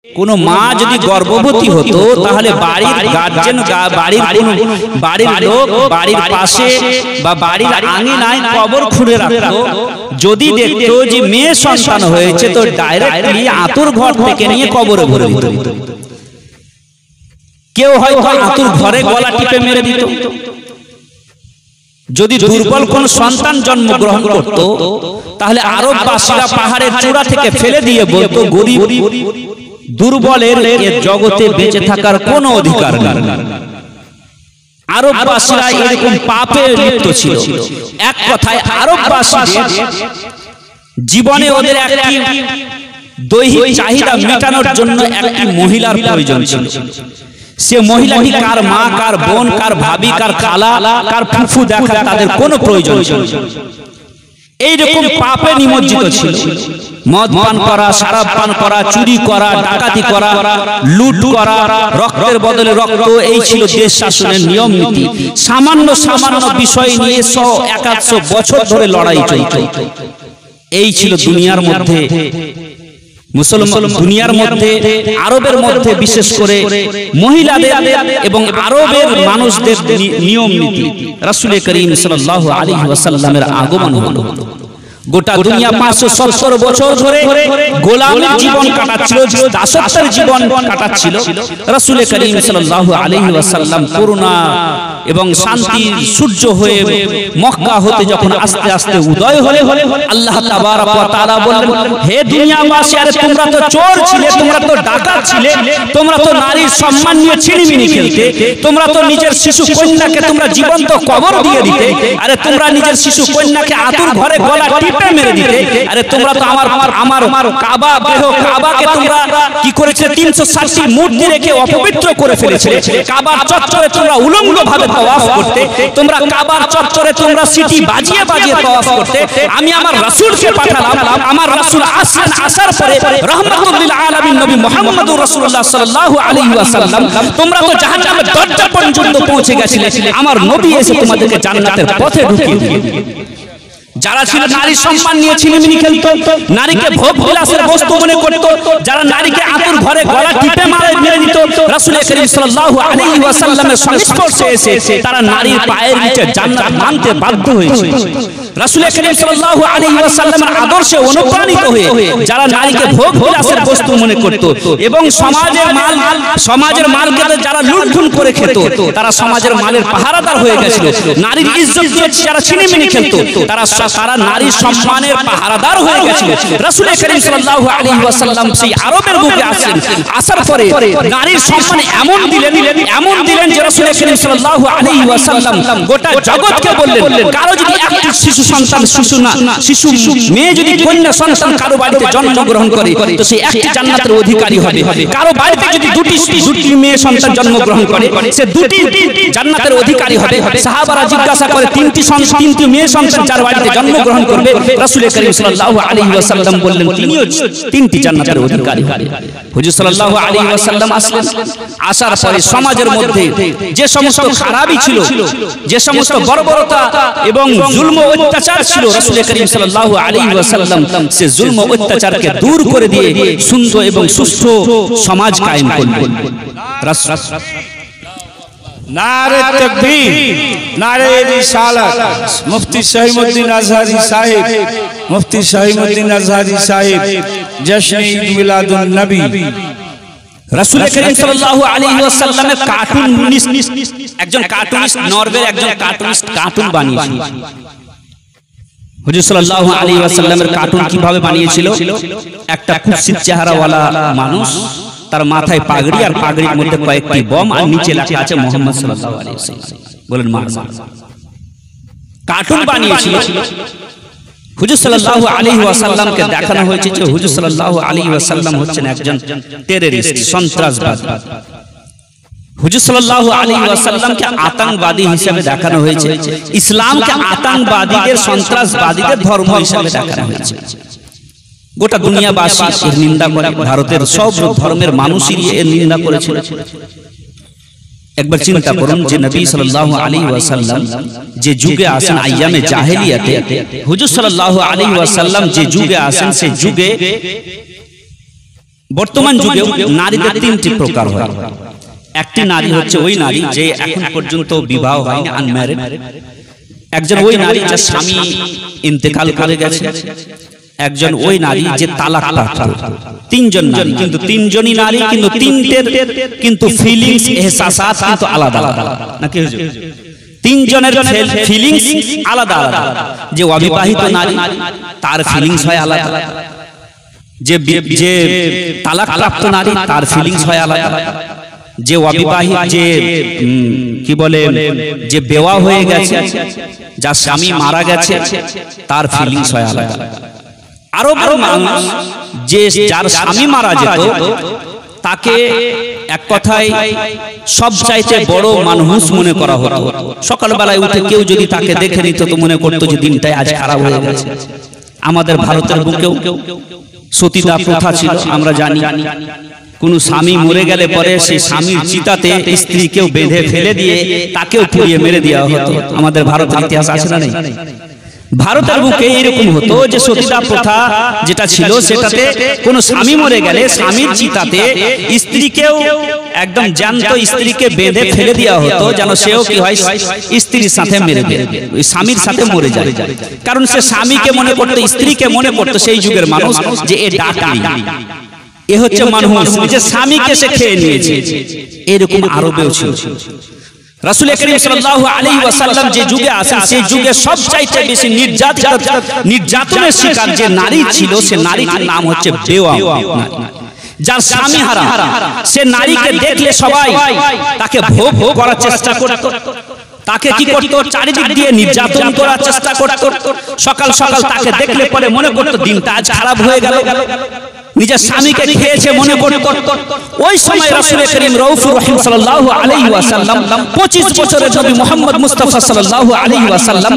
কোনো মা যদি গর্ভবতী হতো তাহলে বাড়ির গার্জেন বাড়ির লোক বাড়ির পাশে বা বাড়ির আঙিনায় কবর খুঁড়ে রাখতো। যদি দেখতো যে মেয়ে সন্তান হয়েছে তো ডাইরেক্টলি আতুর ঘর থেকে নিয়ে কবরে ভরে দিত। কেউ হয়তো আতুর ঘরে গলা টিপে মেরে দিত। যদি দুর্বল কোন সন্তান জন্মগ্রহণ করত তাহলে আরববাসীরা পাহাড়ের চূড়া থেকে ফেলে দিয়ে বলতো গরিব দুর্বলের এ জগতে বেঁচে থাকার কোনো অধিকার নেই। আরববাসীরা এরকম পাপে লিপ্ত ছিল। এক কথায় আরববাসীদের জীবনে ওদের একটি দৈহিক চাহিদা মেটানোর জন্য একটি মহিলার প্রয়োজন ছিল। সে মহিলাটি কার মা, কার বোন, কার ভাবি, কার খালা, কার ফুফু দেখা তাদের কোনো প্রয়োজন ছিল। এইরকম পাপে নিমজ্জিত ছিল। মদ পান করা, শরাব পান করা, চুরি করা, ডাকাতি করা, লুট করা, রক্তের বদলে রক্ত, এই ছিল দেশ শাসনের নিয়ম নীতি। সামান্য সামান্য বিষয় নিয়ে 100-100 বছর ধরে লড়াই চলত। এই ছিল দুনিয়ার মধ্যে মুসলমান দুনিয়ার মধ্যে আরবের মধ্যে বিশেষ করে মহিলাদের এবং আরবের মানুষদের নিয়ম নীতি। রাসূল করিম সাল্লাল্লাহু আলাইহি ওয়াসাল্লামের আগমন হলো। গোটা দুনিয়া 570 বছর ধরে গোলামের জীবন কাটাচ্ছিল, দাসত্বের জীবন কাটাচ্ছিল। রাসূল করিম সাল্লাল্লাহু আলাইহি ওয়াসাল্লাম করুণা এবং শান্তির সূর্য হয়ে মক্কা হতে যখন আস্তে আস্তে উদয় হলে আল্লাহ তাবারক ওয়া তাআলা বললেন, হে দুনিয়াবাসী, আরে তোমরা তো চোর ছিলে, তোমরা তো ডাকাত ছিলে, তোমরা তো নারীর সম্মান নিয়ে ছিনিমিনি খেলতে, তোমরা তো নিজের শিশু কন্যাকে তোমরা জীবন্ত কবর দিয়ে দিতে, আরে তোমরা নিজের শিশু কন্যাকে আতুর ঘরে গলা টিপে মেরে দিতে, আরে তোমরা তো আমার কাবা দেহ কাবাকে তোমরা কি করেছে 360টি মূর্তি রেখে অপবিত্র করে ফেলেছিলে। কাবার চত্বরে তোমরা উলঙ্গ ভাবে তাওয়াফ করতে, তোমরা কাবার চত্বরে তোমরা সিটি বাজিয়ে বাজিয়ে তাওয়াফ করতে। আমি আমার রাসূলকে পাঠালাম, আমার রাসূল আসলেন, আসার পরে রাহমাতুল লিল আলামিন নবী মুহাম্মদুর রাসূলুল্লাহ সাল্লাল্লাহু আলাইহি ওয়াসাল্লাম, তোমরা তো জাহান্নামের দরজা পর্যন্ত পৌঁছে গেছিলে, আমার নবী এসে তোমাদেরকে জান্নাতের পথে ঢুকিয়ে দিলেন। যারা ছিল নারী সম্মান নিয়ে ছিনিমিনি খেলতো, নারীকে ভোগ বিলাসের বস্তু মনে করত, যারা নারীকে আতুর ঘরে গলা টিপে মেরে দিত, রাসূল করিম সাল্লাল্লাহু আলাইহি ওয়াসাল্লামের সংস্পর্শে এসে তারা নারীর পায়ের নিচে জান্নাত মানতে বাধ্য হয়েছে। রাসূল করিম সাল্লাল্লাহু আলাইহি ওয়াসাল্লামের আদর্শে অনুপ্রাণিত হয়ে যারা নারীকে ভোগ বিলাসের বস্তু মনে করত এবং সমাজের মালকে যারা লুণ্ঠন করে খেত, তারা সমাজের মালের পাহারাদার হয়ে গেছিল। নারীর ইজ্জত যারা ছিনিমিনি খেলতো, তারা নারীর সম্মানের পাহারাদার হয়ে গেছিল। রাসূল করিম সাল্লাল্লাহু আলাইহি ওয়াসাল্লাম সেই আরবের বুকে আসেন, আসার পরে নারীর সম্মান এমন দিলেন যে রাসূল করিম সাল্লাল্লাহু আলাইহি ওয়াসাল্লাম গোটা জগৎকে বললেন, কারো যদি একটি শিশু সন্তান শিশু মেয়ে যদি কন্যা সন্তান কারো বাড়িতে জন্মগ্রহণ করে তো সে একটি জান্নাতের অধিকারী হবে। কারো বাড়িতে যদি দুটি মেয়ে সন্তান জন্মগ্রহণ করে সে দুটি জান্নাতের অধিকারী হবে। সাহাবারা জিজ্ঞাসা করে, তিনটি মেয়ে সন্তান যার বাড়িতে জন্মগ্রহণ করবে, রাসূল করিম সাল্লাল্লাহু আলাইহি ওয়াসাল্লাম বললেন তিনিও 3টি জান্নাতের অধিকারী হবে। হুজুর সাল্লাল্লাহু আলাইহি ওয়াসাল্লাম আসলেন, আসার পরে সমাজের মধ্যে যে সমস্ত খারাপি ছিল, যে সমস্ত বর্বরতা এবং জুলম ও অত্যাচার ছিল, রাসূল করিম সাল্লাল্লাহু আলাইহি ওয়াসাল্লাম সে জুলম ও অত্যাচারকে দূর করে দিয়ে সুন্দর এবং সুস্থ সমাজ কায়েম করলেন। नारे तकबीर, नारे रिसालत। मुफ्ती शहीमुद्दीन अजहरी साहिब, मुफ्ती शहीमुद्दीन अजहरी साहिब जश्न ईद मिलादुन नबी। রাসূল করিম সাল্লাল্লাহু আলাইহি ওয়াসাল্লামের একজন কার্টুনিস্ট, নরওয়ের একজন কার্টুন বানিয়েছিল। হুজুর সাল্লাল্লাহু আলাইহি ওয়াসাল্লামের কার্টুন কিভাবে বানিয়েছিল? একটা কুৎসিত চেহারাওয়ালা মানুষ, তার মাথায় পাগড়ি আর পাগড়ির মধ্যে কয়েকটি বম আর নিচে লেখা আছে মুহাম্মদ সাল্লাল্লাহু আলাইহি ওয়াসাল্লাম। বলেন মারমা। কার্টুন বানিয়েছিল। হুজুর সাল্লাল্লাহু আলাইহি ওয়াসাল্লামকে দেখানো হয়েছে যে হুজুর সাল্লাল্লাহু আলাইহি ওয়াসাল্লাম হচ্ছেন একজন টেররিস্ট, সন্ত্রাসবাদী। হুজুর সাল্লাল্লাহু আলাইহি ওয়াসাল্লামকে আতঙ্কবাদী হিসেবে দেখানো হয়েছে, ইসলামকে আতঙ্কবাদীদের, সন্ত্রাসবাদীদের ধর্ম হিসেবে দেখানো হয়েছে। গোটা দুনিয়াবাসী এর নিন্দা করে, ভারতের সব ধর্মের মানুষই এর নিন্দা করেছিল। একবার চিন্তা করুন যে নবী সাল্লাল্লাহু আলাইহি ওয়াসাল্লাম যে যুগে আসেন আইয়ামে জাহেলিয়াতে, হুজুর সাল্লাল্লাহু আলাইহি ওয়াসাল্লাম যে যুগে আসেন সেই যুগে বর্তমান যুগে নারীদের তিনটি প্রকার হয়। একটি নারী হচ্ছে ওই নারী যে এখন পর্যন্ত বিবাহ হয়নি, আনম্যারিড। একজন ওই নারী যার স্বামী ইন্তেকাল করে গেছে। একজন ওই নারী যে তালাক প্রাপ্ত। তিনজন নারী, কিন্তু তিনজনই নারী, কিন্তু তিনটের কিন্তু ফিলিংস এহসাসাত কিন্তু আলাদা আলাদা, নাকি হুজুর? তিনজনের ফিলিংস আলাদা আলাদা। যে অবিবাহিত নারী তার ফিলিংস হয় আলাদা, যে তালাক প্রাপ্ত নারী তার ফিলিংস হয় আলাদা, যে অবিবাহিত যে কি বলে যে বেওয়া হয়ে গেছে, যার স্বামী মারা গেছে, তার ফিলিংস হয় আলাদা। আরো বড় মানুষ যে যার স্বামী মারা যেত তাকে এক কথায় সবচাইতে বড় মানুষ মনে করা হতো। সকালবেলায় উঠে কেউ যদি তাকে দেখে নিত তো মনে করতো যে দিনটাই আজ খারাপ হয়ে গেছে। আমাদের ভারতের বুকেও সতীদাহ প্রথা ছিল, আমরা জানি। কোন স্বামী মরে গেলে পরে সেই স্বামীর চিতাতে স্ত্রীকেও বেঁধে ফেলে দিয়ে তাকেও পুড়িয়ে মেরে দেওয়া হতো। আমাদের ভারতের ইতিহাস আছে না নেই? ভারতের বুকে এরকম হতো যে সতীদাহ প্রথা যেটা ছিল সেটাতে কোন স্বামী মরে গেলে স্বামীর চিতাতে স্ত্রীকেও একদম জ্যান্ত স্ত্রীকে বেঁধে ফেলে দেওয়া হতো, যেন সেও কি হয় স্ত্রীর সাথে মেরে দেয়, ওই স্বামীর সাথে মরে যায়। কারণ সে স্বামীকে মনে করতো, স্ত্রীকে মনে করতো সেই যুগের মানুষ যে এ ডাকাই, এ হচ্ছে মানুষ, যে স্বামীকে সে খেয়ে নিয়েছে। এরকম আরবেও ছিল। রাসূল করিম সাল্লাল্লাহু আলাইহি ওয়াসাল্লাম যে যুগে আসেন সেই যুগে সবচাইতে বেশি নির্যাতনের শিকার যে নারী ছিল, সে নারীর নাম হচ্ছে বেওয়া নারী। যার স্বামী হারা, সে নারীকে দেখলে সবাই তাকে ভোগ করার চেষ্টা করত, তাকে কি করত? চারিদিক দিয়ে নির্যাতন করার চেষ্টা করত। সকাল সকাল তাকে দেখলে পরে মনে করত দিনটা আজ খারাপ হয়ে গেল, নিজের স্বামীকে খেয়েছে মনে করত। ওই সময় রাসূল করিম রউফুর রহিম সাল্লাল্লাহু আলাইহি ওয়াসাল্লাম 25 বছরের নবী মুহাম্মদ মুস্তাফা সাল্লাল্লাহু আলাইহি ওয়াসাল্লাম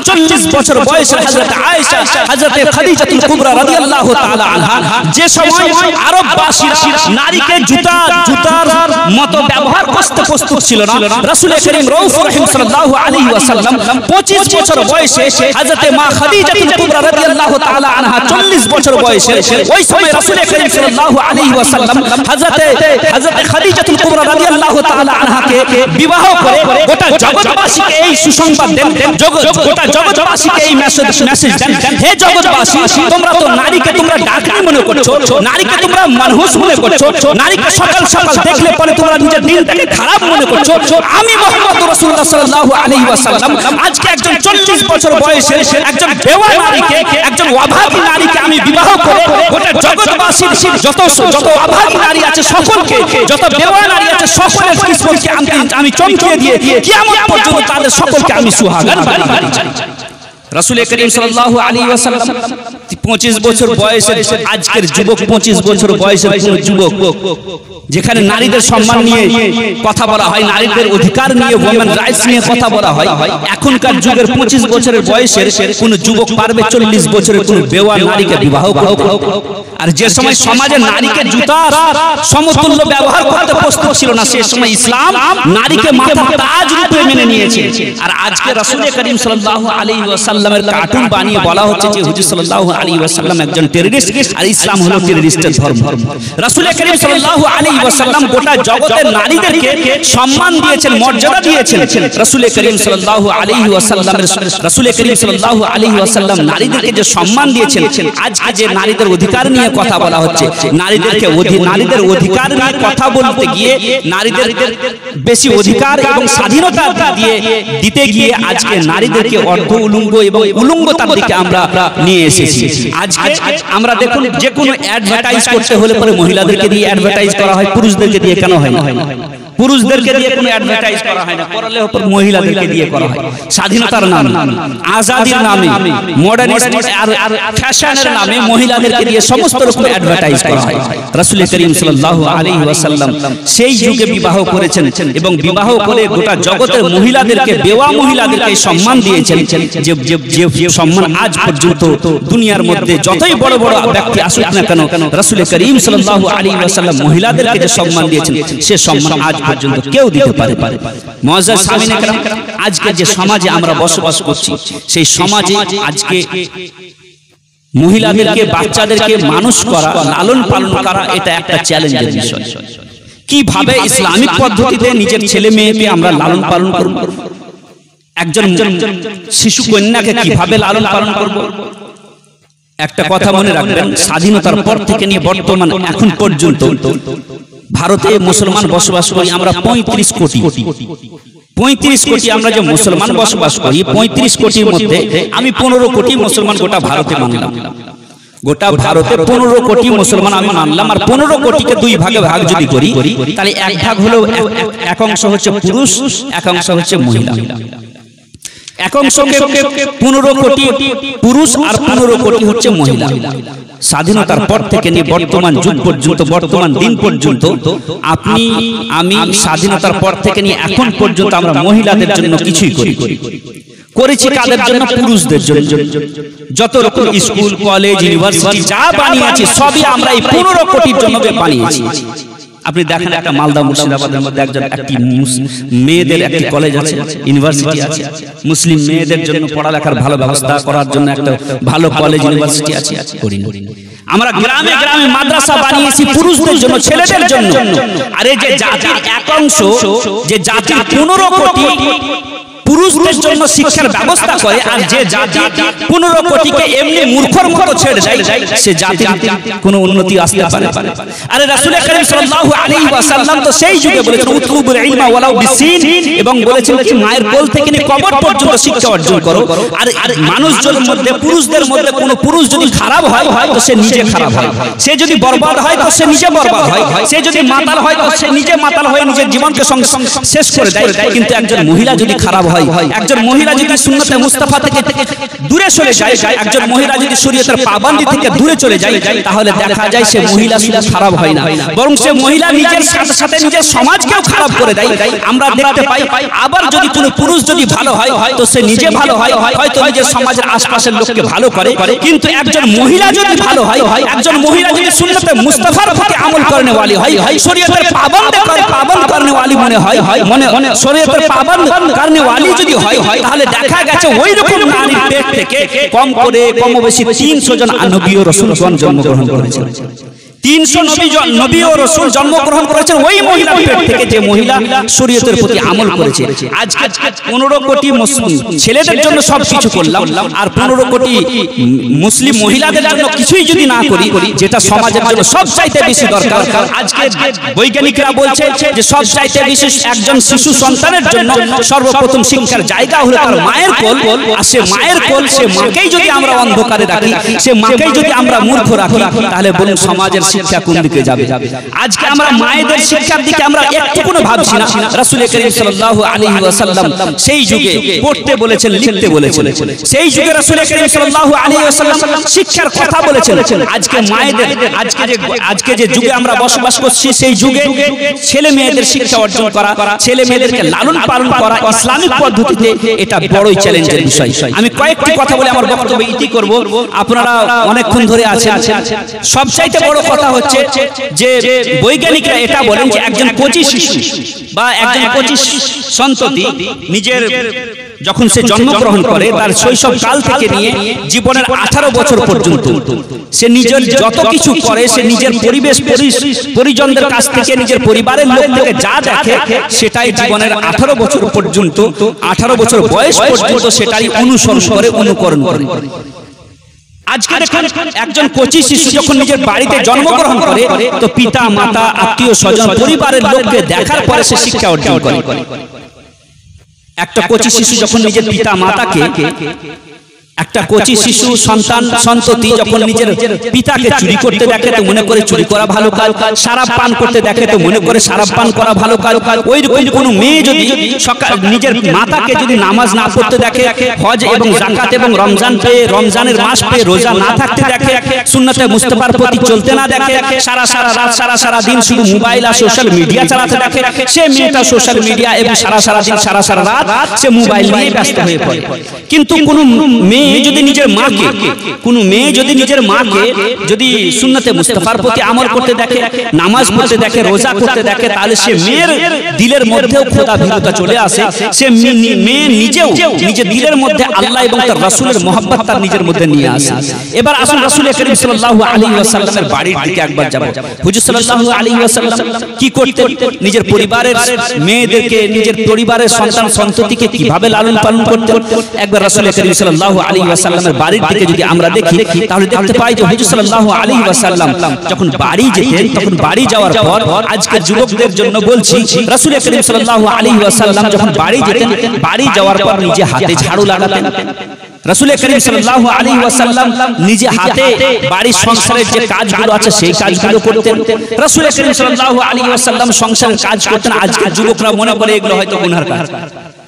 40 বছর বয়সের হযরত আয়েশা, হযরত খাদিজাতুল কুবরা রাদিয়াল্লাহু তাআলা আনহা, যে সময় আরববাসীরা নারীকে জুতার মতো ব্যবহার করতে প্রস্তুত ছিল না, রাসূল করিম রউফুর রহিম সাল্লাল্লাহু আলাইহি ওয়াসাল্লাম 25 বছর বয়সে হযরত মা খাদিজাতুল কুবরা রাদিয়াল্লাহু তাআলা আনহা 40 বছর বয়সে, ওই সময় রাসূল করিম সাল্লাল্লাহু আলাইহি ওয়াসাল্লাম হযরত খাদিজাতুল কুবরা রাদিয়াল্লাহু তাআলা আনহাকে বিবাহ করে গোটা জগৎবাসীকে এই সুসংবাদ দেন, গোটা জগৎবাসীকে এই মেসেজ দেন, হে জগৎবাসী, তোমরা তো নারীকে তোমরা ডাকানি মনে করছো, নারীকে তোমরা মানুষ মনে করছো, নারীকে সকাল সকাল দেখলে পরে তোমরা নিজের দিনটাকে খারাপ মনে করছো। আমি মুহাম্মদ রাসূলুল্লাহ সাল্লাল্লাহু আলাইহি ওয়াসাল্লাম আজকে একজন 40 বছর বয়সের একজন বেওয়া নারীকে, একজন অভাগী নারীকে আমি বিবাহ করে গোটা জগৎবাসীর যত অভাগী নারী আছে সকলকে, যত বেওয়া নারী আছে সকলের কিসমতকে আমি চমকিয়ে দিয়ে কিয়ামত পর্যন্ত তাদের সকলকে আমি সুহাগন বানিয়ে দিই। রাসূল করিম সাল্লাল্লাহু আলাইহি ওয়াসাল্লাম 25 বছর বয়সের আজকের যুবক, 25 বছর বয়সের কোন যুবক যেখানে নারীদের সম্মান নিয়ে কথা বলা হয়, নারীদের অধিকার নিয়ে, ওমেন রাইটস নিয়ে কথা বলা হয়, এখনকার যুগের 25 বছরের বয়সের কোন যুবক পারবে 40 বছরের কোন বেওয়া নারীকে বিবাহ করতে? আর যে সময় সমাজে নারীকে জুতার সমতুল্য ব্যবহার করতে প্রস্তুত ছিল না, সেই সময় ইসলাম নারীকে মাথার তাজ রূপে মেনে নিয়েছে। আর আজকে রাসূল করিম সাল্লাল্লাহু আলাইহি ওয়াসাল্লামের কার্টুন বানিয়ে বলা হচ্ছে যে হুজুর সাল্লাল্লাহু আলাইহি ওয়াসাল্লাম একজন টেররিস্ট, আর ইসলাম হলো টেররিস্টের ধর্ম। রাসূল করিম সাল্লাল্লাহু আলাইহি ওয়াসাল্লাম গোটা জগতের নারীদেরকে সম্মান দিয়েছেন, মর্যাদা দিয়েছেন। রাসূল করিম সাল্লাল্লাহু আলাইহি ওয়াসাল্লাম নারীদেরকে যে সম্মান দিয়েছেন, আজকে যে নারীদের অধিকার নিয়ে কথা বলা হচ্ছে, নারীদের অধিকার নিয়ে কথা বলতে গিয়ে নারীদের বেশি অধিকার এবং স্বাধীনতা দিতে গিয়ে আজকে নারীদেরকে অর্ধ উলঙ্গ এবং উলঙ্গতার দিকে আমরা নিয়ে এসেছি। আজকে আমরা দেখুন যে কোনো অ্যাডভার্টাইজ করতে হলে পরে মহিলাদেরকে দিয়ে অ্যাডভার্টাইজ করা হয়, পুরুষদেরকে দিয়ে কেন হয় না? পুরুষদেরকে দিয়ে কোনো অ্যাডভার্টাইজ করা হয় না, করলে ওপর মহিলাদেরকে দিয়ে করা হয়। স্বাধীনতার নামে, আজাদির নামে, মডার্নিজম আর ফ্যাশনের নামে মহিলাদেরকে দিয়ে সমস্ত রকম অ্যাডভার্টাইজ করা হয়। রাসূল করিম সাল্লাল্লাহু আলাইহি ওয়াসাল্লাম সেই যুগে বিবাহ করেছেন এবং বিবাহ করে গোটা জগতের মহিলাদেরকে, বেওয়া মহিলাদেরকে সম্মান দিয়েছেন, যে সম্মান আজ পর্যন্ত দুনিয়ার মধ্যে যতই বড় বড় ব্যক্তি আসুক না কেন, রাসূল করিম সাল্লাল্লাহু আলাইহি ওয়াসাল্লাম মহিলাদেরকে যে সম্মান দিয়েছেন সে সম্মান আজ পর্যন্ত কেউ দিতে পারে। মুআজ্জাজ সামিনে কেরাম, আজকে যে সমাজে আমরা বসবাস করছি সেই সমাজে আজকে মহিলাদেরকে বাচ্চাদেরকে মানুষ করা, লালন পালন করা, এটা একটা চ্যালেঞ্জের বিষয়। কিভাবে ইসলামিক পদ্ধতিতে নিজের ছেলে মেয়েকে আমরা লালন পালন করব, একজন শিশু কন্যাকে কিভাবে লালন পালন করব। একটা কথা মনে রাখবেন, স্বাধীনতার পর থেকে নিয়ে বর্তমান এখন পর্যন্ত ভারতে মুসলমান বসবাস করি আমরা 35 কোটি। 35 কোটি আমরা যে মুসলমান বসবাস করি, 35 কোটির মধ্যে আমি 15 কোটি মুসলমান গোটা ভারতে মানলাম। গোটা ভারতে 15 কোটি মুসলমান আমি মানলাম, আর 15 কোটিকে দুই ভাগে ভাগ যদি করি তাহলে এক ভাগ হলো, এক অংশ হচ্ছে পুরুষ, এক অংশ হচ্ছে মহিলা। এক অংশকে 15 কোটি পুরুষ আর 15 কোটি হচ্ছে মহিলা। স্বাধীনতার পর থেকে নিয়ে বর্তমান যুগ পর্যন্ত, বর্তমান দিন পর্যন্ত, আপনি আমি স্বাধীনতার পর থেকে নিয়ে এখন পর্যন্ত আমরা মহিলাদের জন্য কিছুই করেছি। কাদের জন্য? পুরুষদের জন্য। যত রকম স্কুল, কলেজ, ইউনিভার্সিটি যা বানিয়েছি সবই আমরা এই 15 কোটির জন্য বানিয়েছি। আপনি দেখেন একটা মালদা মুর্শিদাবাদের মধ্যে একটি মেয়েদের একটি কলেজ আছে, ইউনিভার্সিটি আছে, মুসলিম মেয়েদের জন্য পড়ালেখার ভালো ব্যবস্থা করার জন্য একটা ভালো কলেজ, ইউনিভার্সিটি আছে? আমরা গ্রামে গ্রামে মাদ্রাসা বানিয়েছি পুরুষদের জন্য, ছেলেদের জন্য। আরে যে জাতির এক অংশ, যে জাতির 15 কোটি পুরুষদের জন্য শিক্ষার ব্যবস্থা করে, আর যে জাতি 15 কোটিকে এমনি মূর্খর মতো ছেড়ে দেয়, সে জাতির কোনো উন্নতি আসতে পারে? আরে রাসূল করিম সাল্লাল্লাহু আলাইহি ওয়াসাল্লাম তো সেই যুগে বলেছেন উতলুবুল ইলমা ওয়ালাউ বিসিন, এবং বলেছেন কি মায়ের কোল থেকে নিয়ে কবর পর্যন্ত শিক্ষা অর্জন করো। আর মানুষজনের মধ্যে, পুরুষদের মধ্যে কোনো পুরুষ যদি খারাপ হয় তো সে নিজে খারাপ হয়, সে যদি বরবাদ হয় তো সে নিজে বরবাদ হয়, সে যদি মাতাল হয় তো সে নিজে মাতাল হয়ে নিজের জীবনকে শেষ করে দেয়। কিন্তু একজন মহিলা যদি খারাপ হয়, একজন মহিলা যদি সুন্নতে মুস্তাফা থেকে দূরে চলে যায়, একজন মহিলা যদি শরীয়তের পাবন্দি থেকে দূরে চলে যায়, তাহলে দেখা যায় সে মহিলা শুধু খারাপ হয় না, বরং সে মহিলা নিজের সাথে সাথে নিজের সমাজকেও খারাপ করে দেয়। আমরা দেখতে পাই, আবার যদি কোনো পুরুষ যদি ভালো হয় তো সে নিজে ভালো হয়, হয়তো নিজের সমাজের আশপাশের লোককে ভালো করে। কিন্তু একজন মহিলা যদি ভালো হয়, একজন মহিলা যদি সুন্নতে মুস্তাফার প্রতি আমল করনে ওয়ালি হয়, শরীয়তের পাবন্দ করনে ওয়ালি মনে হয়, শরীয়তের পাবন্দ করনে ওয়ালি যদি হয়, তাহলে দেখা গেছে ওই রকম নারীর পেট থেকে কম করে কম বেশি 300 জন নবী ও রাসূলগণ জন্মগ্রহণ করেছেন। 300 নবী ও রাসূল জন্মগ্রহণ করেছেন ওই মহিলার পেট থেকে, যে মহিলা শরীয়তের প্রতি আমল করেছে। আজকে 15 কোটি মুসলিম ছেলেদের জন্য সব কিছু করলাম, আর 15 কোটি মুসলিম মহিলাদের জন্য কিছুই যদি না করি, যেটা সমাজের জন্য সবচাইতে বেশি দরকার। আজকে বৈজ্ঞানিকরা বলছে যে সবচাইতে বেশি একজন শিশু সন্তানের জন্য সর্বপ্রথম শিক্ষার জায়গা হলো তার মায়ের কোল। আর সে মায়ের কোল, সে মাকেই যদি আমরা অন্ধকারে রাখি, সে মাকেই যদি আমরা মূর্খ রাখি, তাহলে বলুন সমাজের শিক্ষা কোন দিকে যাবে? আজকে আমরা মায়েদের শিক্ষার দিকে আমরা একটুকুও ভাবছি না। রাসূল করিম সাল্লাল্লাহু আলাইহি ওয়াসাল্লাম সেই যুগে পড়তে বলেছেন, লিখতে বলেছেন, সেই যুগে রাসূল করিম সাল্লাল্লাহু আলাইহি ওয়াসাল্লাম শিক্ষার কথা বলেছেন। আজকে মায়েদের, আজকে যে যুগে আমরা বসবাস করছি, সেই যুগে ছেলে মেয়েদের শিক্ষা অর্জন করা, ছেলে মেয়েদেরকে লালন পালন করা ইসলামিক পদ্ধতিতে, এটা বড়ই চ্যালেঞ্জের বিষয়। আমি কয়েকটি কথা বলে আমার বক্তব্য ইতি করব। আপনারা অনেকক্ষণ ধরে আছেন। সবচাইতে বড় কথা হচ্ছে যে বৈজ্ঞানিকরা এটা বলেন যে একজন কচি শিশু বা একজন কচি সন্ততি নিজের যখন সে জন্মগ্রহণ করে, তার শৈশব কাল থেকে নিয়ে জীবনের 18 বছর পর্যন্ত সে নিজের যত কিছু করে, সে নিজের পরিবেশ পরিজনদের কাছ থেকে, নিজের পরিবারের লোক থেকে যা দেখে, সেটাই জীবনের 18 বছর পর্যন্ত, 18 বছর বয়স পর্যন্ত সেটাই অনুসরণ করে, অনুকরণ করে। আজকে দেখুন, একজন কচি শিশু যখন নিজের বাড়িতে জন্মগ্রহণ করে, তো পিতা মাতা, আত্মীয় স্বজন, পরিবারের লোককে দেখার পরে সে শিক্ষা অর্জন করে। একটা কচি শিশু যখন নিজের পিতা মাতাকে, একটা কচি শিশু সন্তান সন্ততি যখন নিজের পিতাকে চুরি করতে দেখে, তো মনে করে চুরি করা ভালো কাজ, শরাব পান করতে দেখে তো মনে করে শরাব পান করা ভালো কাজ। ওই রকম কোনো মেয়ে যদি নিজের মাতাকে যদি নামাজ না পড়তে দেখে, হজ এবং যাকাত এবং রমজান পেয়ে, রমজানের মাস পেয়ে রোজা না থাকতে দেখে, সুন্নতে মুস্তাফার প্রতি চলতে না দেখে, সারা রাত সারা দিন শুধু মোবাইল আর সোশ্যাল মিডিয়া চালাতে দেখে, সে মেয়েটা সোশ্যাল মিডিয়া এবং সারা দিন সারা রাত সে মোবাইল নিয়ে ব্যস্ত হয়ে পড়ে। কিন্তু কোনো মেয়ে মেয়ে যদি নিজের মাকে, কোনো মেয়ে যদি নিজের মাকে যদি সুন্নতে মুস্তাফার প্রতি আমল করতে দেখে, নামাজ পড়তে দেখে, রোজা করতে দেখে, তাহলে সে মেয়ের দিলের মধ্যেও খোদা ভীরুতা চলে আসে। সে মেয়ে নিজেও নিজের দিলের মধ্যে আল্লাহ এবং তার রাসূলের মহব্বত তার নিজের মধ্যে নিয়ে আসে। এবার আসুন রাসূল করিম সাল্লাল্লাহু আলাইহি ওয়াসাল্লামের বাড়ির দিকে একবার যাব। হুজুর সাল্লাল্লাহু আলাইহি ওয়াসাল্লাম কি করতেন? নিজের পরিবারের মেয়েদেরকে, নিজের পরিবারের সন্তান সন্ততিকে কিভাবে লালন পালন করতেন, একবার রাসূল করিম সাল্লাল্লাহু আলাইহি ওয়াসাল্লামের বাড়ির দিকে যদি আমরা দেখি, তাহলে দেখতে পাই যে হুজুর সাল্লাল্লাহু আলাইহি ওয়াসাল্লাম যখন বাড়ি যেতেন, তখন বাড়ি যাওয়ার পর, আজকের যুবকদের জন্য বলছি, রাসূল করিম সাল্লাল্লাহু আলাইহি ওয়াসাল্লাম যখন বাড়ি যেতেন, বাড়ি যাওয়ার পর নিজে হাতে ঝাড়ু লাগাতেন। রাসূল করিম সাল্লাল্লাহু আলাইহি ওয়াসাল্লাম নিজে হাতে বাড়ির সংসারের যে কাজগুলো আছে সেই কাজগুলো করতেন। রাসূল করিম সাল্লাল্লাহু আলাইহি ওয়াসাল্লাম সংসারের কাজ করতেন। আজকের যুবকরা মনে করে এগুলো হয়তো গুনার কাজ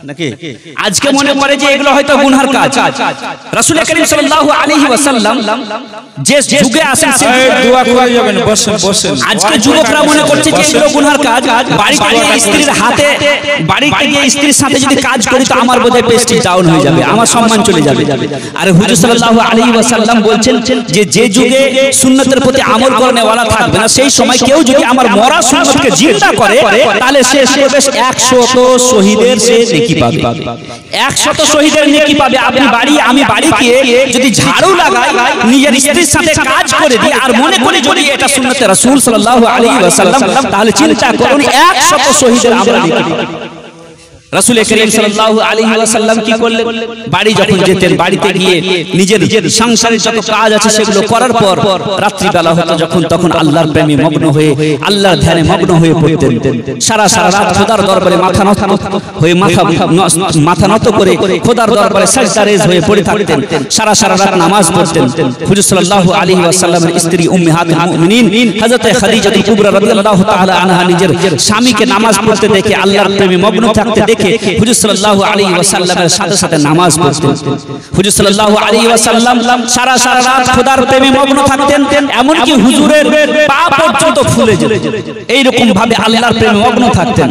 নাকি, আজকে মনে করে যে এগুলো হয়তো গুনার কাজ। রাসূল করিম সাল্লাল্লাহু আলাইহি ওয়াসাল্লাম যে যুগে আসেন, দোয়া করে যাবেন, বসেন বসেন। আজকে যুবকরা মনে করছে যে এগুলো গুনার কাজ। বাড়িতে গিয়ে স্ত্রীর হাতে, বাড়িতে গিয়ে স্ত্রীর সাথে যদি কাজ করি তো আমার বোধহয় প্রেস্টিজ ডাউন হয়ে যাবে, আমার সম্মান চলে যাবে। আর হুজুর সাল্লাল্লাহু আলাইহি ওয়াসাল্লাম বলছেন যে যে যুগে সুন্নতের প্রতি আমল করনে ওয়ালা থাকবে না, সেই সময় কেউ যদি আমার মরা সুন্নতকে জিন্দা করে, তাহলে সে 100 শহীদের সে নেকি পাবে, 100 শহীদের নেকি পাবে। আমি বাড়ি গিয়ে যদি ঝাড়ু লাগাই, নিজের স্ত্রীর সাথে কাজ করে দিই, আর মনে করি যদি এটা সুন্নতে রাসূল সাল্লাল্লাহু আলাইহি ওয়াসাল্লাম, তাহলে চিন্তা করুন 100 শহীদের আমরা নেকি পাবো। রাসূল করিম সাল্লাল্লাহু আলাইহি ওয়াসাল্লাম কি করলেন? বাড়ি যখন যেতেন, বাড়িতে গিয়ে নিজের সংসারের যত কাজ আছে সেগুলো করার পর রাত্রি বেলা হতো যখন, তখন আল্লাহর প্রেমে মগ্ন হয়ে, আল্লাহর ধ্যানে মগ্ন হয়ে পড়তেন। সারা রাত খোদার দরবারে মাথা নত করে খোদার দরবারে সিজদা রেজ হয়ে পড়ে থাকতেন। সারা রাত নামাজ পড়তেন। হুজুর সাল্লাল্লাহু আলাইহি ওয়াসাল্লামের স্ত্রী উম্মাহাতুল মুমিনিন হযরত খাদিজাতুল কুবরা রাদিয়াল্লাহু তাআলা আনহা নিজের স্বামীকে নামাজ পড়তে দেখে, আল্লাহর প্রেমে মগ্ন থাকতে দেখে হুজুর সাল্লাল্লাহু আলাইহি ওয়াসাল্লামের সাথে সাথে নামাজ পড়তেন। হুজুর সাল্লাল্লাহু আলাইহি ওয়াসাল্লাম সারা রাত খোদার প্রেমে মগ্ন থাকতেন, এমনকি হুজুরের পা পর্যন্ত ফুলে যেত। এই রকম ভাবে আল্লাহর প্রেমে মগ্ন থাকতেন।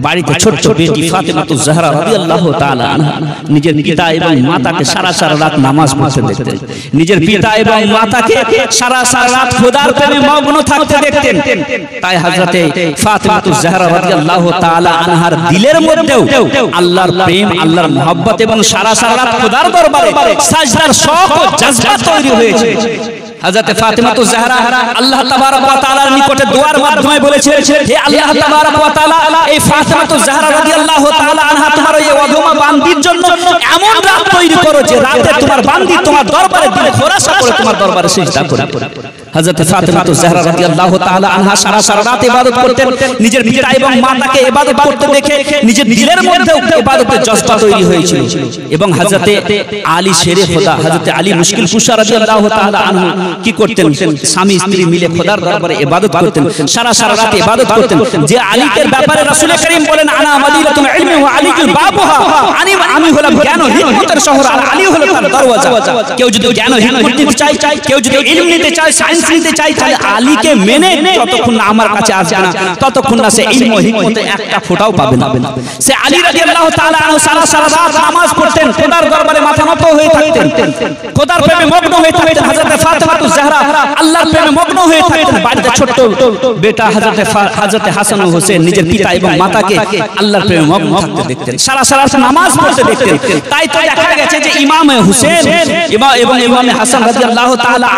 বাড়িতে ছোট্ট বেটি ফাতেমাতুজ জাহরা রাদিয়াল্লাহু তাআলা আনহা নিজের পিতা এবং মাতাকে সারা রাত নামাজ পড়তে দেখতেন। নিজের পিতা এবং মাতাকে সারা রাত খোদার প্রেমে মগ্ন থাকতে দেখতেন। তাই হযরতে ফাতেমাতুজ জাহরা রাদিয়াল্লাহু তাআলা আনহার দিলের মধ্যেও আল্লাহর প্রেম, আল্লাহর মহব্বত এবং সারা রাত খোদার দরবারে সাজদার শৌক ও জজবা তৈরি হয়েছে। হযরত ফাতেমাতুজ জাহরা আল্লাহ তাবারক ওয়া তাআলার নিকটে দোয়ার মাধ্যমে বলেছিলেন, হে আল্লাহ তাবারক ওয়া তাআলা, এই ফাতেমাতুজ জাহরা রাদিয়াল্লাহু তাআলা আনহা তোমার এই অধমা বান্দির জন্য এমন রাত তৈরি করো যে রাতে তোমার বান্দি তোমার দরবারে দিলে খোরাসা করে তোমার দরবারে সিজদা করে। হযরত ফাতেমাতুজ জাহরা রাদিয়াল্লাহু তাআলা আনহা সারা রাত ইবাদত করতেন। নিজের পিতা এবং মাতাকে ইবাদত করতে দেখে নিজের দিলের মধ্যেও ইবাদতের জজবা তৈরি হয়েছিল। এবং হযরতে আলী শেরে খোদা, হযরতে আলী মুশকিল কুশা রাদিয়াল্লাহু তাআলা আনহু কি করতেন? স্বামী স্ত্রী মিলে খোদার দরবারে ইবাদত করতেন, সারা রাত ইবাদত করতেন। যে আলীকে ব্যাপারে রাসূল করিম বলেন, আনা মাদিনাতুল ইলমি ওয়া আলীকুল বাবুহা, আমি হলাম জ্ঞান ও হিকমতের শহর, আর আলী হলো তার দরওয়াজা। কেউ যদি জ্ঞান ও হিকমত নিতে চায়, কেউ যদি ইলম নিতে চায়, সায়েন্স নিতে চায়, তাহলে আলীকে মেনে যতক্ষণ না আমার কাছে আসবে না, ততক্ষণ না সে ইলম ও হিকমতে একটা ফোঁটাও পাবে না। সে আলী রাদিয়াল্লাহু তাআলা আনহু সারা রাত নামাজ পড়তেন, খোদার দরবারে মাথা নত হয়ে থাকতেন, খোদার প্রেমে মগ্ন হয়ে থাকতেন। হযরত ফাতেমাতুজ জাহরা আল্লাহর প্রেমে মগ্ন হয়ে থাকতেন। বাড়িতে ছোট্ট বেটা হযরত হাসান ও হোসেন নিজের পিতা এবং মাতাকে আল্লাহর প্রেমে মগ্ন থাকতে দেখতেন, সারা রাত নামাজ পড়তে দেখতেন। তাই তো দেখা গেছে যে ইমাম হোসেন এবং ইমাম হাসান রাদিয়াল্লাহু তাআলা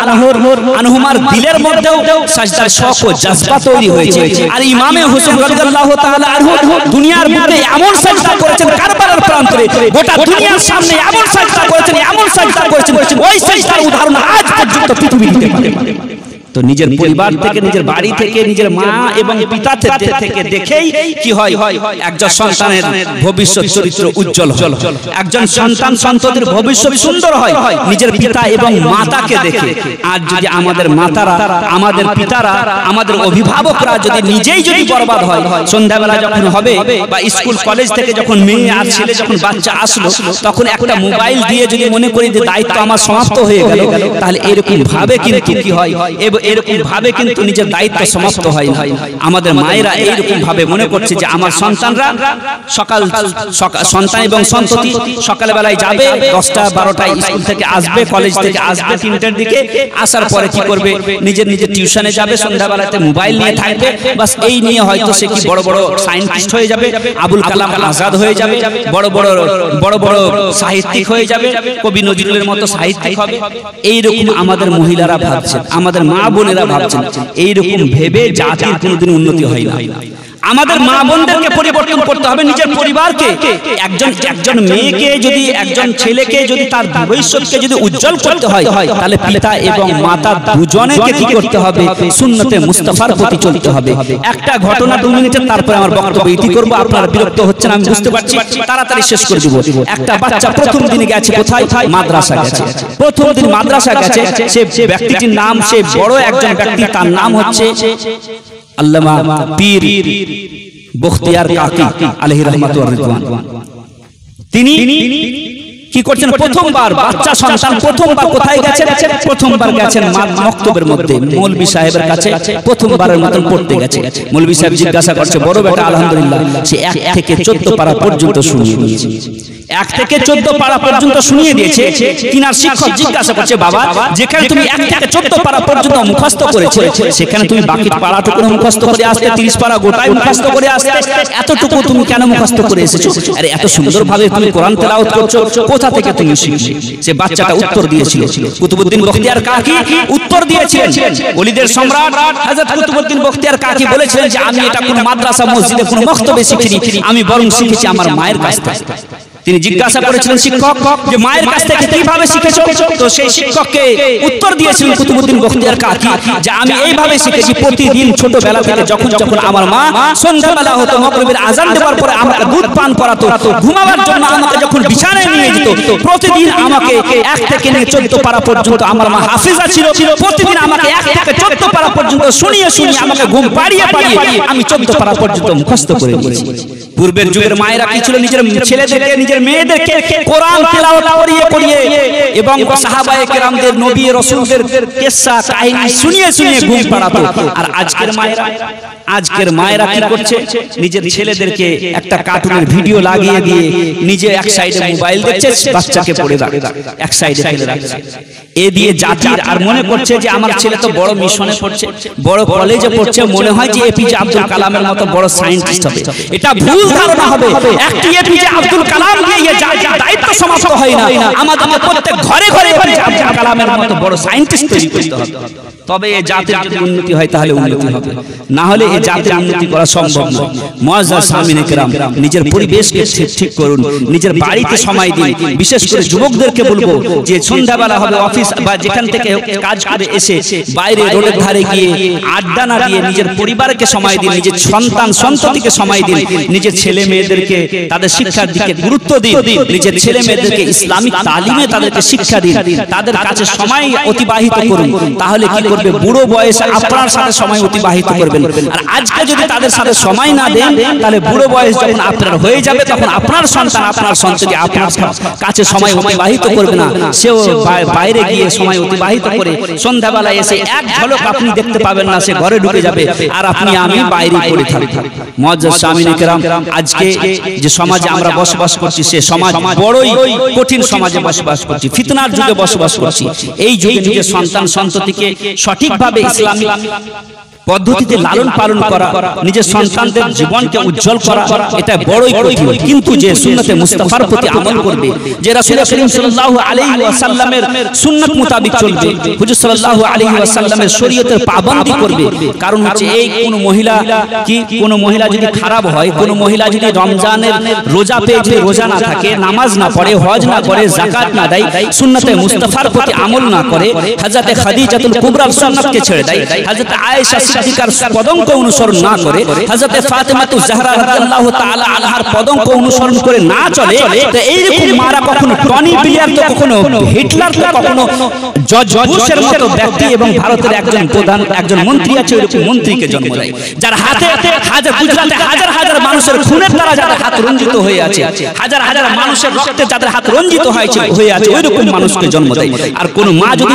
আনহুমার দিলের মধ্যেও সাজদার শৌক ও জজবা তৈরি হয়েছে। আর ইমাম হোসেন রাদিয়াল্লাহু তাআলা আনহু দুনিয়ার বুকে এমন সাজদা করেছেন, কারবালার প্রান্তরে গোটা দুনিয়ার সামনে এমন সাজদা করেছেন, এমন সাজদা করেছেন, ওই সাজদার উদাহরণ আজ পর্যন্ত পৃথিবী দিতে পারে। তো নিজের পরিবার থেকে, নিজের বাড়ি থেকে, নিজের মা এবং পিতা থেকে দেখেই কি হয়, একজন সন্তানের ভবিষ্যৎ চরিত্র উজ্জ্বল হয়, একজন সন্তান সন্ততির ভবিষ্যৎ সুন্দর হয় নিজের পিতা এবং মাতাকে দেখে। আর যদি আমাদের মাতারা, আমাদের পিতারা, আমাদের অভিভাবকরা যদি নিজেই যদি বরবাদ হয়, সন্ধ্যাবেলা যখন হবে বা স্কুল কলেজ থেকে যখন মেয়ে আর ছেলে যখন বাচ্চা আসলো, তখন একটা মোবাইল দিয়ে যদি মনে করি যে দায়িত্ব আমার সমাপ্ত হয়ে গেল, তাহলে এরকম ভাবে কিন্তু কি হয়, এরকম ভাবে কিন্তু নিজের দায়িত্ব সমাপ্ত হয় না। আমাদের মায়েরা এইরকম ভাবে মনে করছে যে আমার সন্তানরা সন্তান এবং সন্ততি সকালবেলায় যাবে, 10টা 12টায় স্কুল থেকে আসবে, কলেজ থেকে আসবে 3টার দিকে, আসার পরে কি করবে, নিজের টিউশনে যাবে, সন্ধ্যাবেলাতে মোবাইল নিয়ে থাকবে, বাস এই নিয়ে হয়তো সে কি বড় বড় সায়েন্টিস্ট হয়ে যাবে, আবুল কালাম আজাদ হয়ে যাবে, বড় বড় সাহিত্যিক হয়ে যাবে, কবি নজরুলের মতো সাহিত্যিক হবে। এইরকম আমাদের মহিলারা ভাবছেন, আমাদের মা বোনেরা ভাবছেন। এইরকম ভেবে জাতির কোনোদিন উন্নতি হয় না। আমাদের মা বোনদেরকে পরিবর্তন করতে হবে, নিজের পরিবারকে। একজন মেয়েকে যদি, একজন ছেলেকে যদি তার ভবিষ্যৎকে যদি উজ্জ্বল করতে হয়, তাহলে পিতা এবং মাতা দুজনেকে কি করতে হবে, সুন্নতে মুস্তাফার প্রতি চলতে হবে। একটা ঘটনা 2 মিনিটের, তারপরে আমার বক্তব্য ইতি করব। আপনারা বিরক্ত হচ্ছেন আমি বুঝতে পারছি, তাড়াতাড়ি শেষ করে দেব। একটা বাচ্চা প্রথম দিন গেছে কোথায়, মাদ্রাসা গেছে। প্রথম দিন মাদ্রাসা গেছে, সে ব্যক্তিটির নাম, সে বড় একজন ব্যক্তি, তার নাম হচ্ছে আল্লামা পীর বখতিয়ার কাকি আলাইহি রাহমাতুর রিদওয়ান। তিনি কি করছেন, প্রথমবার বাচ্চা সন্তান প্রথমবার কোথায় গেছেন, প্রথমবার গেছেন মক্তবের মধ্যে মৌলভী সাহেবের কাছে, প্রথমবারের মতন পড়তে গেছে। মৌলভী সাহেব জিজ্ঞাসা করছে, বড় বেটা আলহামদুলিল্লাহ, সে 1 থেকে 14 পারা পর্যন্ত শুনিয়ে দিয়েছে। 1 থেকে 14 পারা পর্যন্ত শুনিয়ে দিয়েছে। কিনার শিক্ষক জিজ্ঞাসা করছে, বাবা যেখানে তুমি 1 থেকে 14 পারা পর্যন্ত মুখস্থ করেছো, সেখানে তুমি বাকি পারাটুকু মুখস্থ করে আসতে, 30 পারা গোটাই মুখস্থ করে আসতে, এতটুকু তুমি কেন মুখস্থ করে এসেছো? আরে এত সুন্দরভাবে তুমি কোরআন তেলাওয়াত করছো, কোথা থেকে তুমি শিখলে? সে বাচ্চাটা উত্তর দিয়েছিল, কুতুবউদ্দিন বখতিয়ার কাকি উত্তর দিয়েছিলেন। ওলিদের সম্রাট হযরত কুতুবউদ্দিন বখতিয়ার কাকি বলেছিলেন যে আমি এটা কোনো মাদ্রাসা মসজিদে কোনো মক্তবে শিখিনি, আমি বরং শিখেছি আমার মায়ের কাছ থেকে। তিনি জিজ্ঞাসা করেছিলেন শিক্ষক যে মায়ের কাছ থেকে কিভাবে শিখেছো? তো সেই শিক্ষককে উত্তর দিয়েছিলেন কুতুবউদ্দিন বখতিয়ার কাকি যে আমি এইভাবে শিখেছি, প্রতিদিন ছোটবেলা থেকে যখন আমার মা সন্ধ্যাবেলা হতো, মাগরিবের আজান দেওয়ার পরে আমাকে দুধ পান করাতো, ঘুমাবার জন্য আমাকে যখন বিছানায় নিয়ে যেত, প্রতিদিন আমাকে 1 থেকে নিয়ে 14 পারা পর্যন্ত, আমার মা হাফিজা ছিল, প্রতিদিন আমাকে 1 থেকে 14 পারা পর্যন্ত শুনিয়ে আমাকে ঘুম পাড়িয়ে আমি 14 পারা পর্যন্ত মুখস্থ করে দিয়েছি। পূর্বের যুগের মায়েরা কি ছিল, নিজের ছেলেদেরকে নিজের মেয়েদেরকে কোরআন তেলাওয়াত করিয়ে এবং সাহাবায়ে কেরামদের, নবী রাসূলদের কিসসা কাহিনী শুনিয়ে ঘুম পাড়াতো। আর আজকের মায়েরা কি করছে, নিজের ছেলেদেরকে একটা কার্টুনের ভিডিও লাগিয়ে দিয়ে নিজে এক সাইডে মোবাইল দেখছে, বাচ্চাকে পড়ে রাখছে, এক সাইডে ফেলে রাখছে। এ দিয়ে জাতির, আর মনে করছে যে আমার ছেলে তো বড় মিশনে পড়ছে, বড় কলেজে পড়ছে, মনে হয় যে এপিজে আব্দুল কালামের মতো বড় সায়েন্টিস্ট হবে। এটা ভুল ধারণা হবে। একটি এপিজে আব্দুল কালাম দিয়ে দায়িত্ব সমাপ্ত হয় না। আমাদের প্রত্যেক ঘরে ঘরে এপিজে আব্দুল কালামের মতো বড় সায়েন্টিস্ট তৈরি করতে হবে, তবে এই জাতির যদি উন্নতি হয় তাহলে উন্নতি হবে, না হলে এই জাতির উন্নতি করা সম্ভব না। মুআজ্জাজ সামিনে কেরাম, নিজের পরিবেশকে ঠিক করুন, নিজের বাড়িতে সময় দিন। বিশেষ করে যুবকদেরকে বলবো যে সন্ধ্যাবেলা হবে অফিস বা যেখান থেকে কাজ করে এসে বাইরে রোডের ধারে গিয়ে আড্ডা না দিয়ে নিজের পরিবারকে সময় দিন, নিজের সন্ততিকে সময় দিন, নিজের ছেলে মেয়েদেরকে তাদের শিক্ষার দিকে গুরুত্ব দিন, নিজের ছেলে মেয়েদেরকে ইসলামিক তালিমে তাদেরকে শিক্ষা দিন, তাদের কাছে সময় অতিবাহিত করুন। তাহলে কি করবে, বুড়ো বয়সে আপনার সাথে সময় অতিবাহিত করবেন। আর আজকে যদি তাদের সাথে সময় না দেন, তাহলে বুড়ো বয়স যখন আপনার হয়ে যাবে, তখন আপনার সন্তান, আপনার সন্ততি আপনার কাছে সময় অতিবাহিত করবে না। সেও বাইরে গিয়ে সময় অতিবাহিত করে সন্ধ্যাবেলায় এসে এক ঝলক আপনি দেখতে পাবেন না, সে ঘরে ঢুকে যাবে আর আমি বাইরে পড়ে থাকব। মুআজ্জাজ সামিনে কেরাম, আজকে যে সমাজে আমরা বসবাস করছি, সে সমাজ বড়ই কঠিন সমাজে বসবাস করছি, ফিতনার যুগে বসবাস করছি। এই যুগে নিজের সন্তান সন্ততিকে সঠিকভাবে ইসলামী পদ্ধতিতে লালন পালন করা, নিজের সন্তানদের জীবনকে উজ্জ্বল করা, এটা বড়ই কঠিন। কিন্তু যে সুন্নতে মুস্তাফার প্রতি আমল করবে, যে রাসূল করিম সাল্লাল্লাহু আলাইহি ওয়াসাল্লামের সুন্নাত মোতাবেক চলবে, হুজুর সাল্লাল্লাহু আলাইহি ওয়াসাল্লামের শরীয়তের পাবন্দি করবে। কারণ হচ্ছে এই কোন মহিলা যদি খারাপ হয়, কোন মহিলা যদি রমজানের রোজা পেয়ে যদি রোজা না থাকে, নামাজ না পড়ে, হজ না করে, যাকাত না দেয়, সুন্নতে মুস্তাফার প্রতি আমল না করে, হযরতে খাদিজাতুল কুবরার সুন্নাতকে ছেড়ে দেয়, হযরতে আয়েশা সিদ্দিকার পদঙ্ক অনুসরণ না করে, হযরত ফাতেমাতু জাহরা রাদিয়াল্লাহু তাআলা আনহার পদঙ্ক অনুসরণ করে না চলে, তো এইরকম মারা কখনো টনি ব্লেয়ার, তো কখনো হিটলার, তো কখনো জর্জ বুশের মতো ব্যক্তি এবং ভারতের একজন প্রধান একজন মন্ত্রী আছে, ওইরকম মন্ত্রীকে জন্ম দেয়, যার হাতে হাজার গুজরাটে হাজার হাজার মানুষের খুনের দ্বারা যাদের হাত রঞ্জিত হয়ে আছে, হাজার হাজার মানুষের রক্তে যাদের হাত রঞ্জিত হয়ে আছে, ওইরকম মানুষকে জন্ম দেয়। আর কোন মা যদি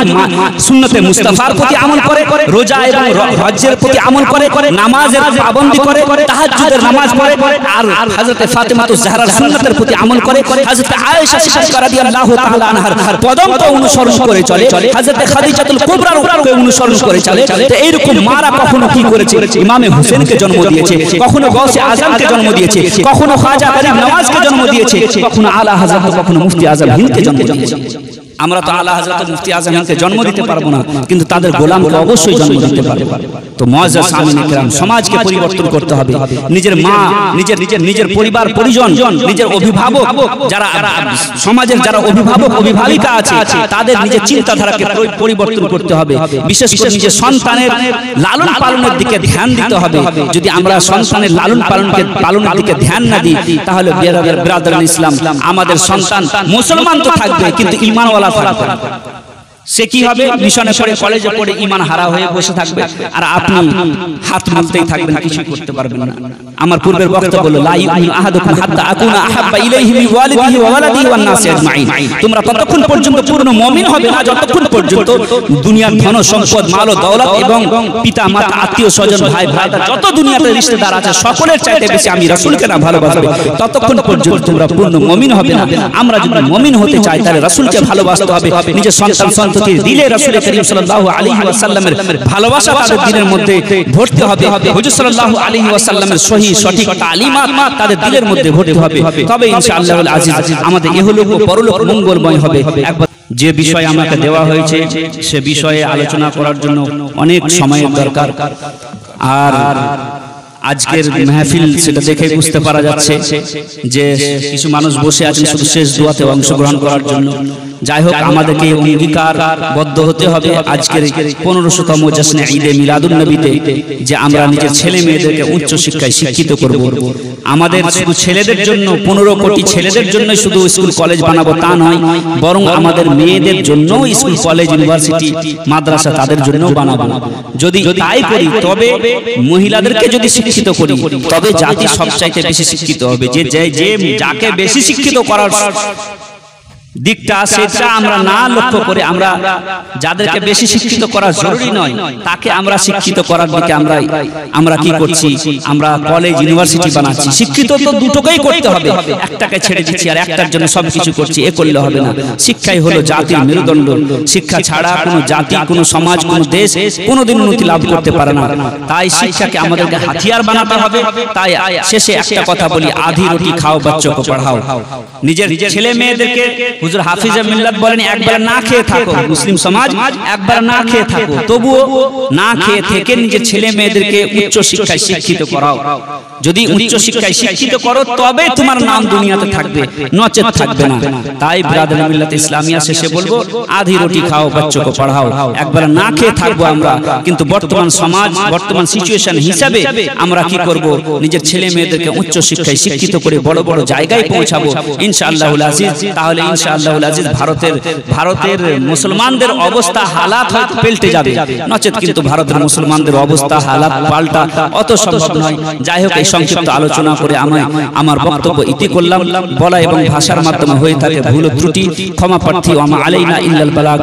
সুন্নতে মুস্তাফার প্রতি আমল করে, রোজা এবং হজ্জের প্রতি আমল করে, নামাজের পাবন্দি করে, তাহাজ্জুদের নামাজ পড়ে, আর হযরত ফাতেমাতু জাহরার সুন্নতের প্রতি আমল করে, হযরত আয়েশা সিদ্দিকা রাদিয়াল্লাহু তাআলা আনহার পদঙ্ক অনুসরণ করে চলে, হযরত খাদিজাতুল কুবরার উপরে অনুসরণ করে চলে, তো এইরকম মারা কখনো কি করেছে, ইমামে হোসেনকে জন্ম দিয়েছে, কখনো গৌসে আজমকে জন্ম দিয়েছে, কখনো খাজা গরিব নওয়াজকে জন্ম দিয়েছে, কখনো আলা হযরত, কখনো মুফতি আজম হিন্দকে জন্ম দিয়েছে। আমরা তো আলা হযরত মুফতি আজম হিন্দকে জন্ম দিতে পারবো না, কিন্তু তাদের গোলামকে অবশ্যই জন্ম দিতে পারবো। তো মুআজ্জাজ সামিন ইকরাম, সমাজকে পরিবর্তন করতে হবে। নিজের মা, নিজের পরিবার পরিজন, নিজের অভিভাবক, যারা সমাজের যারা অভিভাবক অভিভাবিকা আছে, তাদের নিজের চিন্তাধারাকে পরিবর্তন করতে হবে। বিশেষ করে নিজের সন্তানের লালন পালনের দিকে ধ্যান দিতে হবে। যদি আমরা সন্তানের লালন পালনের দিকে ধ্যান না দিই, তাহলে বিরাদরান ইসলাম, আমাদের সন্তান মুসলমান তো থাকবে কিন্তু ঈমানওয়ালা থাকবে। সে কি হবে, মিশনে পড়ে কলেজে পড়ে ঈমান হারা হয়ে বসে থাকবে, আর আপনি হাত মুলতেই থাকবেন, কিছু করতে পারবেন না। আমার পূর্বের বক্তব্য হলো, লা ইউমিনু আহাদুকুম হাত্তা আকুনা আহাব্বা ইলাইহি মিন ওয়ালিদিহি ওয়া ওয়ালাদিহি ওয়ান নাসি আজমাইন। তোমরা ততক্ষণ পর্যন্ত পূর্ণ মুমিন হবে না যতক্ষণ পর্যন্ত দুনিয়ার ধন সম্পদ, মাল ও দৌলত এবং পিতা মাতা আত্মীয় স্বজন ভাই ভাইরা যত দুনিয়াতে রিশতেদার আছে সকলের চাইতে বেশি আমি রাসূলকে না ভালোবাসবে, ততক্ষণ পর্যন্ত তোমরা পূর্ণ মুমিন হবে না। আমরা যদি মুমিন হতে চাই তাহলে রাসূলকে ভালোবাসতে হবে। নিজের সন্তান দিলে রাসূল করিম সাল্লাল্লাহু আলাইহি ওয়াসাল্লামের ভালোবাসা তাদের দিলের মধ্যে ভরতে হবে। হুজুর সাল্লাল্লাহু আলাইহি ওয়াসাল্লামের সঠিক তালিমাত তাদের দিলের মধ্যে ভরতে হবে, তবে ইনশাআল্লাহুল আজিজ আমাদের ইহলোক ও পরলোক মঙ্গলময় হবে। একবার যে বিষয় আমাকে দেওয়া হয়েছে সে বিষয়ে আলোচনা করার জন্য অনেক সময়ের দরকার, আর আজকের মাহফিল সেটা দেখে বুঝতে পারা যাচ্ছে যে কিছু মানুষ বসে আছেন শুধু শেষ দোয়াতে অংশগ্রহণ করার জন্য। যাই হোক, আমাদেরকে অঙ্গীকারবদ্ধ হতে হবে আজকের 1500তম জশ্নে ঈদে মিলাদুন নবীতে যে আমরা নিজের ছেলে মেয়েদেরকে উচ্চ শিক্ষায় শিক্ষিত করব। আমাদের শুধু ছেলেদের জন্য 15 কোটি ছেলেদের জন্য শুধু স্কুল কলেজ বানাবো তা নয়, বরং আমাদের মেয়েদের জন্য স্কুল কলেজ ইউনিভার্সিটি মাদ্রাসা তাদের জন্যও বানাবো। যদি তাই করি, তবে মহিলাদেরকে যদি শিক্ষিত করি, তবে জাতি সবচাইতে বেশি শিক্ষিত হবে। যে যাকে বেশি শিক্ষিত করার দিকটা সেটা আমরা না লক্ষ্য করে, আমরা যাদেরকে বেশি শিক্ষিত করা জরুরি নয় তাকে আমরা শিক্ষিত করার দিকে আমরা কি করছি, আমরা কলেজ ইউনিভার্সিটি বানাচ্ছি। শিক্ষিত তো দুটোকেই করতে হবে, একটাকে ছেড়ে দিচ্ছি আর একটার জন্য সবকিছু করছি, এ করলে হবে না। শিক্ষাই হলো জাতির মেরুদণ্ড। শিক্ষা ছাড়া কোনো জাতি, কোনো সমাজ, কোনো দেশ কোনোদিন উন্নতি লাভ করতে পারে না। তাই শিক্ষাকে আমাদেরকে হাতিয়ার বানাতে হবে। তাই শেষে একটা কথা বলি, আধি রুটি খাও বাচ্চা কো পড়াও। নিজের ছেলে মেয়েদেরকে হুজুর হাফিজে মিল্লাত বলেন, একবার না খেয়ে থাকো, মুসলিম সমাজ একবার না খেয়ে থাকো, তবুও না খেয়ে থেকে নিজের ছেলে মেয়েদেরকে উচ্চ শিক্ষায় শিক্ষিত করাও। যদি উচ্চ শিক্ষায় শিক্ষিত করো তবে তোমার নাম দুনিয়াতে থাকবে, নচেত থাকবে না। তাই বিরাদরান মিল্লাত ইসলামিয়া শেষে বলবো, আধি রুটি খাও বাচ্চা কো পড়াও। একবার না খেয়ে থাকবো আমরা, কিন্তু বর্তমান সমাজ, বর্তমান সিচুয়েশন হিসাবে আমরা কি করব, নিজের ছেলে মেয়েদেরকে উচ্চ শিক্ষায় শিক্ষিত করে বড় বড় জায়গায় পৌঁছাবো ইনশাআল্লাহুল আজিজ। তাহলে ইনশাআল্লাহুল আজিজ ভারতের মুসলমানদের অবস্থা হালাত হয়তো পাল্টে যাবে, নচেত কিন্তু ভারতের মুসলমানদের অবস্থা হালাত পাল্টা অত সম্ভব নয়। যাই হোক, এই সংক্ষিপ্ত আলোচনা করে আমার বক্তব্য ইতি করলাম। বলা এবং ভাষার মাধ্যমে হয়ে থাকে ভুল ত্রুটি, ক্ষমা প্রার্থী। ওয়া মা আলাইনা ইল্লাল বালাগ।